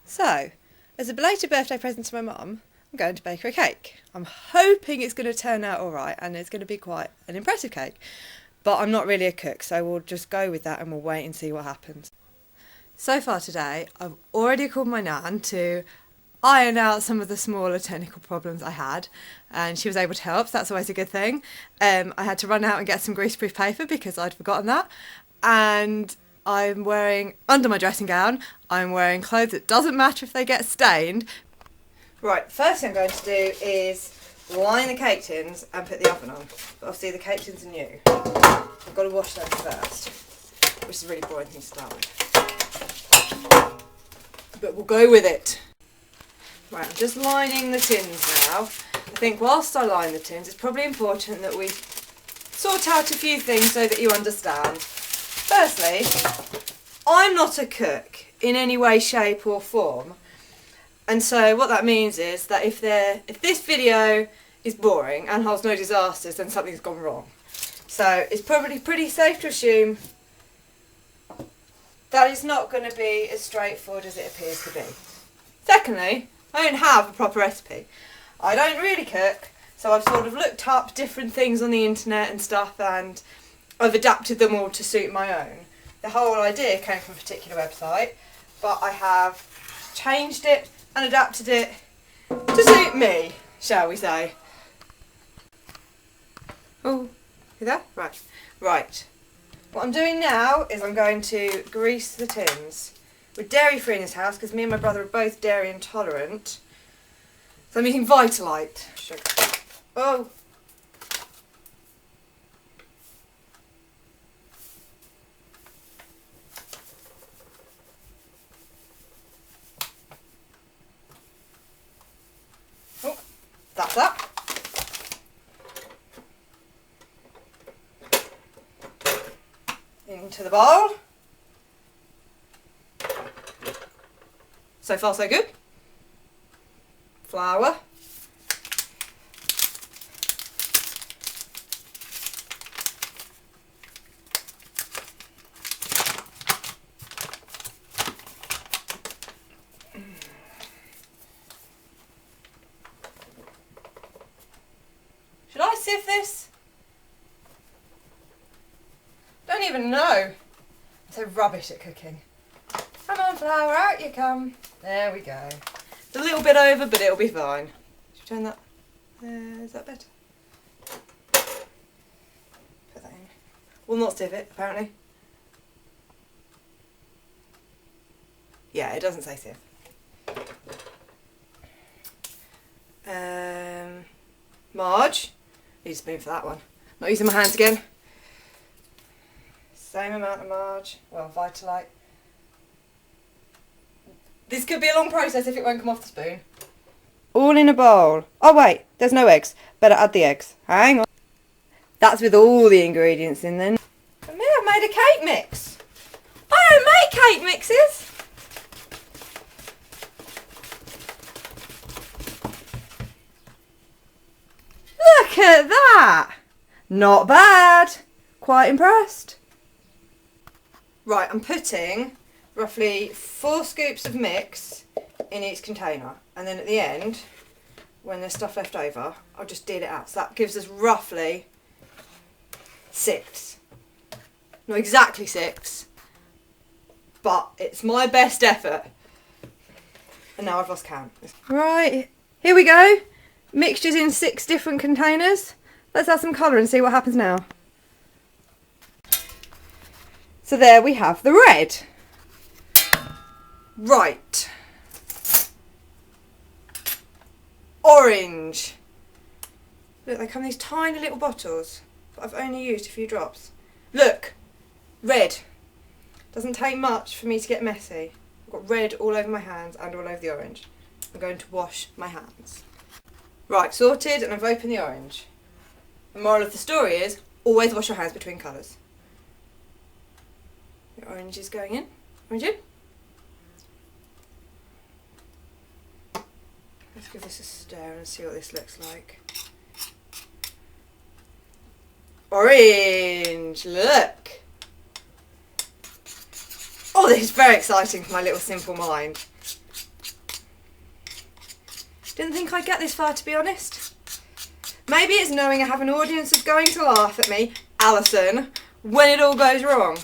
So, as a belated birthday present to my mum, I'm going to bake her a cake. I'm hoping it's going to turn out alright and it's going to be quite an impressive cake. But I'm not really a cook, so we'll just go with that and we'll wait and see what happens. So far today, I've already called my nan to iron out some of the smaller technical problems I had, and she was able to help, so that's always a good thing. I had to run out and get some greaseproof paper because I'd forgotten that, and I'm wearing, under my dressing gown, I'm wearing clothes that doesn't matter if they get stained. Right, first thing I'm going to do is line the cake tins and put the oven on. But obviously the cake tins are new. I've got to wash them first, which is a really boring thing to start with. But we'll go with it. Right, I'm just lining the tins now. I think whilst I line the tins, it's probably important that we sort out a few things so that you understand. Firstly, I'm not a cook in any way, shape or form. And so what that means is that if this video is boring and holds no disasters, then something's gone wrong. So it's probably pretty safe to assume that it's not going to be as straightforward as it appears to be. Secondly, I don't have a proper recipe. I don't really cook, so I've sort of looked up different things on the internet and stuff, and I've adapted them all to suit my own. The whole idea came from a particular website, but I have changed it and adapted it to suit me, shall we say. Oh, you there? Right. Right. What I'm doing now is I'm going to grease the tins. We're dairy free in this house because me and my brother are both dairy intolerant. So I'm using Vitalite sugar. Oh. Oh, that's that. Into the bowl. So far so good. Flour. Should I sieve this? Don't even know. I'm so rubbish at cooking. Come on, flour, out you come. There we go. It's a little bit over, but it'll be fine. Should we turn that? Is that better? Put that in. Will not sieve it, apparently. Yeah, it doesn't say sieve. Marge. Need a spoon for that one. Not using my hands again. Same amount of Marge. Well, Vitalite. This could be a long process if it won't come off the spoon. All in a bowl. Oh wait, there's no eggs. Better add the eggs. Hang on. That's with all the ingredients in then. I mean, I've made a cake mix. I don't make cake mixes. Look at that. Not bad. Quite impressed. Right, I'm putting roughly 4 scoops of mix in each container, and then at the end, when there's stuff left over, I'll just deal it out. So that gives us roughly 6. Not exactly 6, but it's my best effort. And now I've lost count. Right, here we go. Mixtures in 6 different containers. Let's add some colour and see what happens now. So there we have the red. Right. Orange. Look, they come in these tiny little bottles, but I've only used a few drops. Look, red. Doesn't take much for me to get messy. I've got red all over my hands and all over the orange. I'm going to wash my hands. Right, sorted, and I've opened the orange. The moral of the story is, always wash your hands between colours. The orange is going in. Orange in. Let's give this a stir and see what this looks like. Orange! Look! Oh, this is very exciting for my little simple mind. Didn't think I'd get this far, to be honest. Maybe it's knowing I have an audience that's going to laugh at me, Alison, when it all goes wrong.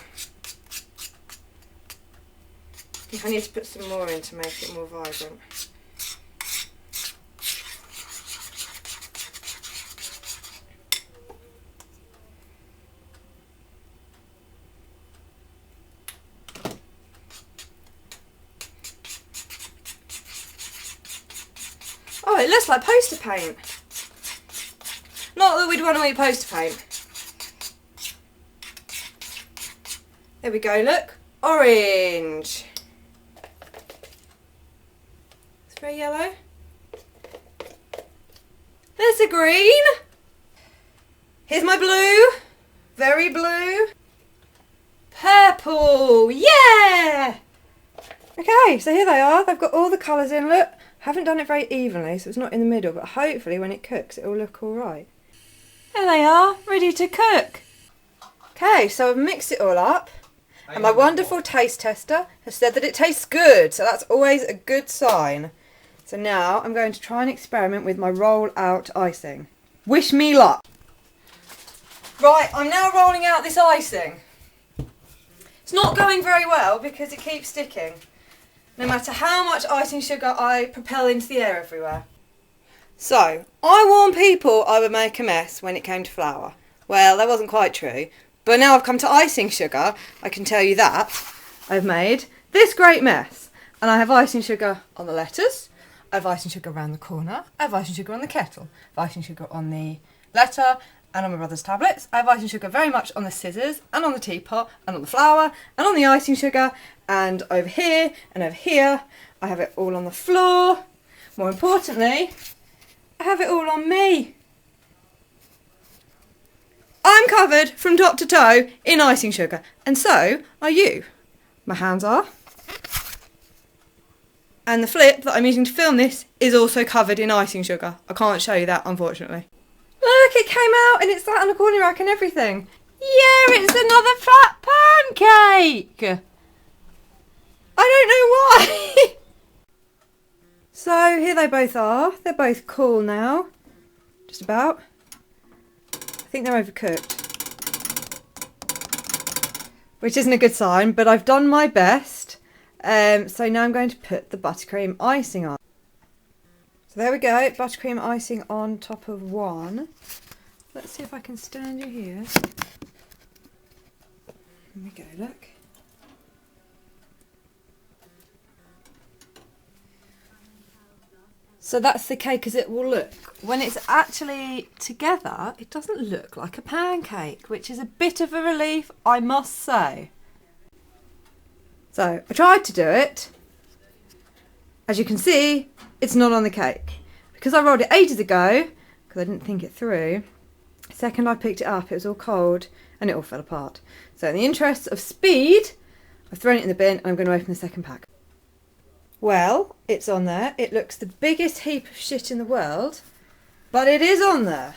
I think I need to put some more in to make it more vibrant. Oh, it looks like poster paint. Not that we'd want to eat poster paint. There we go, look. Orange. It's very yellow. There's the green. Here's my blue. Very blue. Purple. Yeah! Okay, so here they are. They've got all the colours in, look. Haven't done it very evenly, so it's not in the middle, but hopefully when it cooks it'll look alright. There they are, ready to cook. Okay, so I've mixed it all up, and my wonderful taste tester has said that it tastes good, so that's always a good sign. So now I'm going to try and experiment with my roll out icing. Wish me luck. Right, I'm now rolling out this icing. It's not going very well because it keeps sticking, no matter how much icing sugar I propel into the air everywhere. So, I warned people I would make a mess when it came to flour. Well, that wasn't quite true, but now I've come to icing sugar, I can tell you that I've made this great mess. And I have icing sugar on the letters, I have icing sugar around the corner, I have icing sugar on the kettle, I have icing sugar on the letter and on my brother's tablets, I have icing sugar very much on the scissors and on the teapot and on the flour and on the icing sugar, and over here and over here. I have it all on the floor. More importantly, I have it all on me. I'm covered from top to toe in icing sugar, and so are you. My hands are. And the flip that I'm using to film this is also covered in icing sugar. I can't show you that, unfortunately. Look, it came out and it's sat on a corner rack and everything. Yeah, it's another flat pancake. I don't know why. So here they both are. They're both cool now. Just about. I think they're overcooked, which isn't a good sign, but I've done my best. So now I'm going to put the buttercream icing on. So there we go, buttercream icing on top of one. Let's see if I can stand you here. There we go, look. So that's the cake as it will look. When it's actually together, it doesn't look like a pancake, which is a bit of a relief, I must say. So I tried to do it. As you can see, it's not on the cake. Because I rolled it ages ago, because I didn't think it through, the second I picked it up, it was all cold and it all fell apart. So in the interest of speed, I've thrown it in the bin and I'm going to open the second pack. Well, it's on there. It looks the biggest heap of shit in the world, but it is on there.